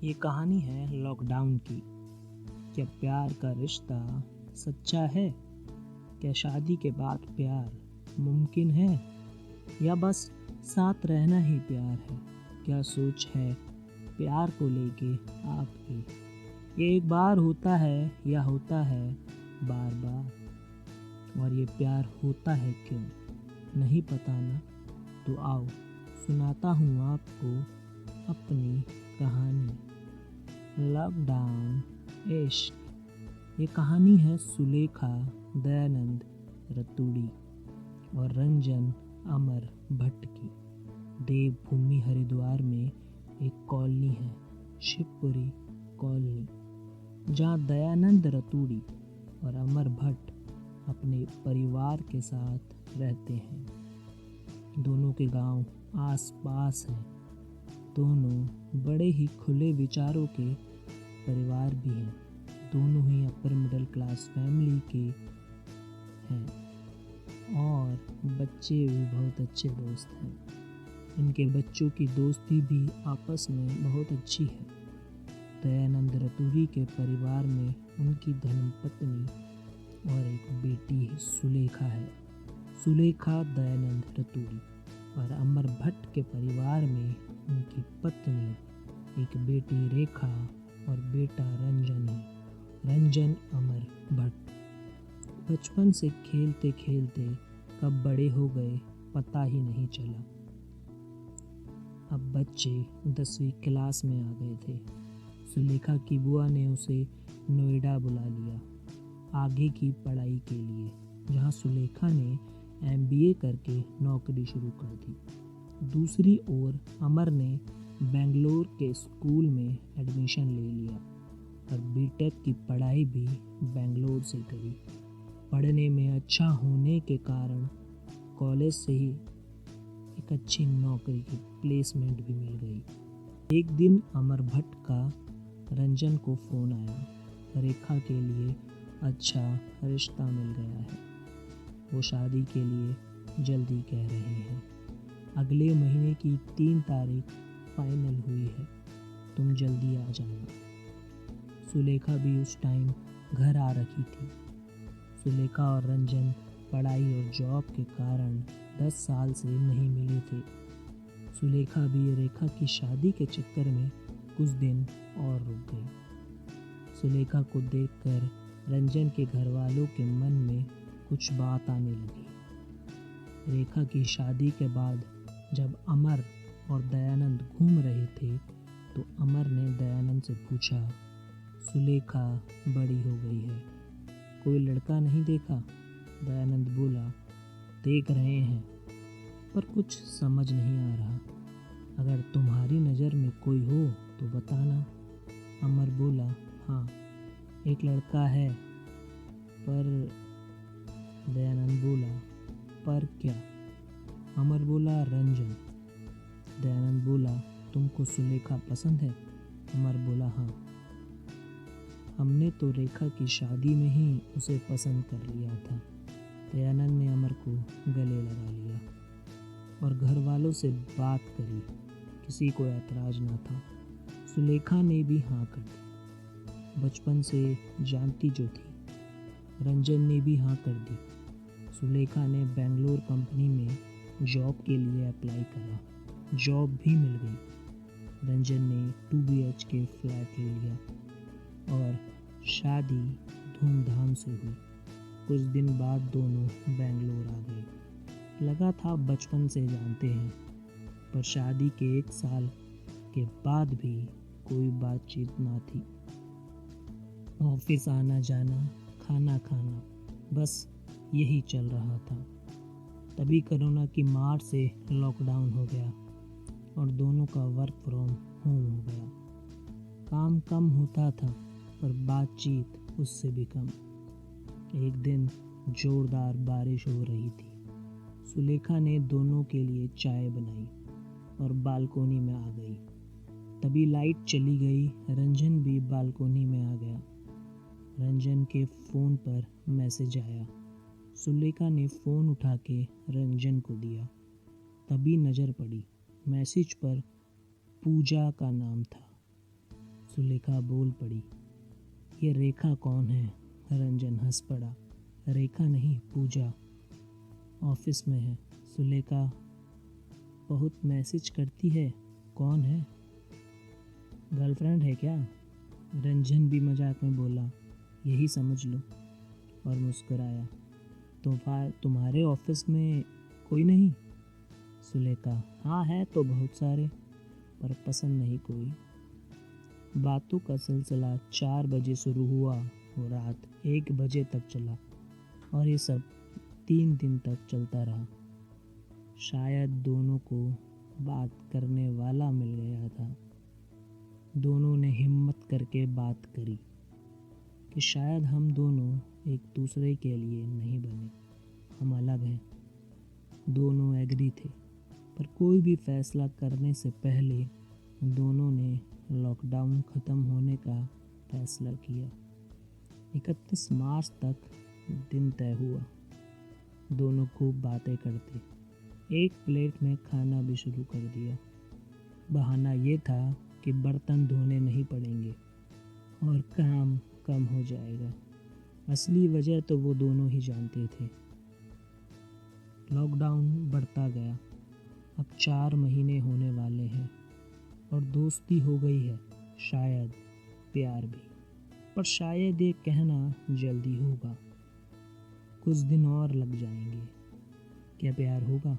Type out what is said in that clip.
ये कहानी है लॉकडाउन की। क्या प्यार का रिश्ता सच्चा है? क्या शादी के बाद प्यार मुमकिन है, या बस साथ रहना ही प्यार है? क्या सोच है प्यार को लेके आपकी? ये एक बार होता है या होता है बार बार? और ये प्यार होता है क्यों, नहीं पता ना? तो आओ सुनाता हूँ आपको अपनी कहानी, लॉकडाउन इश्क। ये कहानी है सुलेखा, दयानंद रतूड़ी और रंजन अमर भट्ट की। देवभूमि हरिद्वार में एक कॉलोनी है, शिवपुरी कॉलोनी, जहाँ दयानंद रतूड़ी और अमर भट्ट अपने परिवार के साथ रहते हैं। दोनों के गांव आस पास हैं। दोनों बड़े ही खुले विचारों के परिवार भी हैं। दोनों ही अपर मिडिल क्लास फैमिली के हैं और बच्चे भी बहुत अच्छे दोस्त हैं। इनके बच्चों की दोस्ती भी आपस में बहुत अच्छी है। दयानंद रतूड़ी के परिवार में उनकी धर्मपत्नी और एक बेटी सुलेखा है, सुलेखा दयानंद रतूड़ी। और अमर भट्ट के परिवार में उनकी पत्नी, एक बेटी रेखा और बेटा रंजन है, रंजन अमर भट्ट। बचपन से खेलते खेलते कब बड़े हो गए पता ही नहीं चला। अब बच्चे 10वीं क्लास में आ गए थे। सुलेखा की बुआ ने उसे नोएडा बुला लिया आगे की पढ़ाई के लिए, जहां सुलेखा ने MBA करके नौकरी शुरू कर दी। दूसरी ओर अमर ने बेंगलोर के स्कूल में एडमिशन ले लिया और बीटेक की पढ़ाई भी बेंगलोर से करी। पढ़ने में अच्छा होने के कारण कॉलेज से ही एक अच्छी नौकरी की प्लेसमेंट भी मिल गई। एक दिन अमर भट्ट का रंजन को फ़ोन आया, रेखा के लिए अच्छा रिश्ता मिल गया है, वो शादी के लिए जल्दी कह रहे हैं। अगले महीने की 3 तारीख फाइनल हुई है, तुम जल्दी आ जाना। सुलेखा भी उस टाइम घर आ रखी थी। सुलेखा और रंजन पढ़ाई और जॉब के कारण 10 साल से नहीं मिले थे। सुलेखा भी रेखा की शादी के चक्कर में कुछ दिन और रुक गई। सुलेखा को देखकर रंजन के घर वालों के मन में कुछ बात आने लगी। रेखा की शादी के बाद जब अमर और दयानंद घूम रहे थे तो अमर ने दयानंद से पूछा, सुलेखा बड़ी हो गई है, कोई लड़का नहीं देखा? दयानंद बोला, देख रहे हैं पर कुछ समझ नहीं आ रहा, अगर तुम्हारी नज़र में कोई हो तो बताना। अमर बोला, हाँ एक लड़का है, पर दयानंद बोला, पर क्या? अमर बोला, रंजन। दयानंद बोला, तुमको सुलेखा पसंद है? अमर बोला, हाँ, हमने तो रेखा की शादी में ही उसे पसंद कर लिया था। दयानंद ने अमर को गले लगा लिया और घर वालों से बात करी, किसी को ऐतराज ना था। सुलेखा ने भी हाँ कर दी, बचपन से जानती जो थी। रंजन ने भी हाँ कर दी। सुलेखा ने बेंगलोर कंपनी में जॉब के लिए अप्लाई करा, जॉब भी मिल गई। रंजन ने 2 BHK फ्लैट ले लिया और शादी धूमधाम से हुई। कुछ दिन बाद दोनों बेंगलोर आ गए। लगा था बचपन से जानते हैं, पर शादी के 1 साल के बाद भी कोई बातचीत ना थी। ऑफिस आना जाना, खाना खाना, बस यही चल रहा था। तभी कोरोना की मार से लॉकडाउन हो गया और दोनों का वर्क फ्रॉम होम हो गया। काम कम होता था पर बातचीत उससे भी कम। एक दिन जोरदार बारिश हो रही थी। सुलेखा ने दोनों के लिए चाय बनाई और बालकोनी में आ गई। तभी लाइट चली गई। रंजन भी बालकोनी में आ गया। रंजन के फ़ोन पर मैसेज आया। सुलेखा ने फ़ोन उठा के रंजन को दिया। तभी नज़र पड़ी, मैसेज पर पूजा का नाम था। सुलेखा बोल पड़ी। ये रेखा कौन है? रंजन हंस पड़ा। रेखा नहीं, पूजा। ऑफिस में है। सुलेखा बहुत मैसेज करती है। कौन है? गर्लफ्रेंड है क्या? रंजन भी मजाक में बोला। यही समझ लो, और मुस्कुराया। तुम्हारे ऑफिस में कोई नहीं? सुलेखा, हाँ है तो बहुत सारे, पर पसंद नहीं कोई। बातों का सिलसिला 4 बजे शुरू हुआ और रात 1 बजे तक चला, और ये सब 3 दिन तक चलता रहा। शायद दोनों को बात करने वाला मिल गया था। दोनों ने हिम्मत करके बात करी कि शायद हम दोनों एक दूसरे के लिए नहीं बने, हम अलग हैं। दोनों एग्री थे, पर कोई भी फैसला करने से पहले दोनों ने लॉकडाउन ख़त्म होने का फैसला किया। 31 मार्च तक दिन तय हुआ। दोनों खूब बातें करते। एक प्लेट में खाना भी शुरू कर दिया। बहाना ये था कि बर्तन धोने नहीं पड़ेंगे और काम कम हो जाएगा। असली वजह तो वो दोनों ही जानते थे। लॉकडाउन बढ़ता गया। अब 4 महीने होने वाले हैं और दोस्ती हो गई है, शायद प्यार भी। पर शायद ये कहना जल्दी होगा, कुछ दिन और लग जाएंगे। क्या प्यार होगा?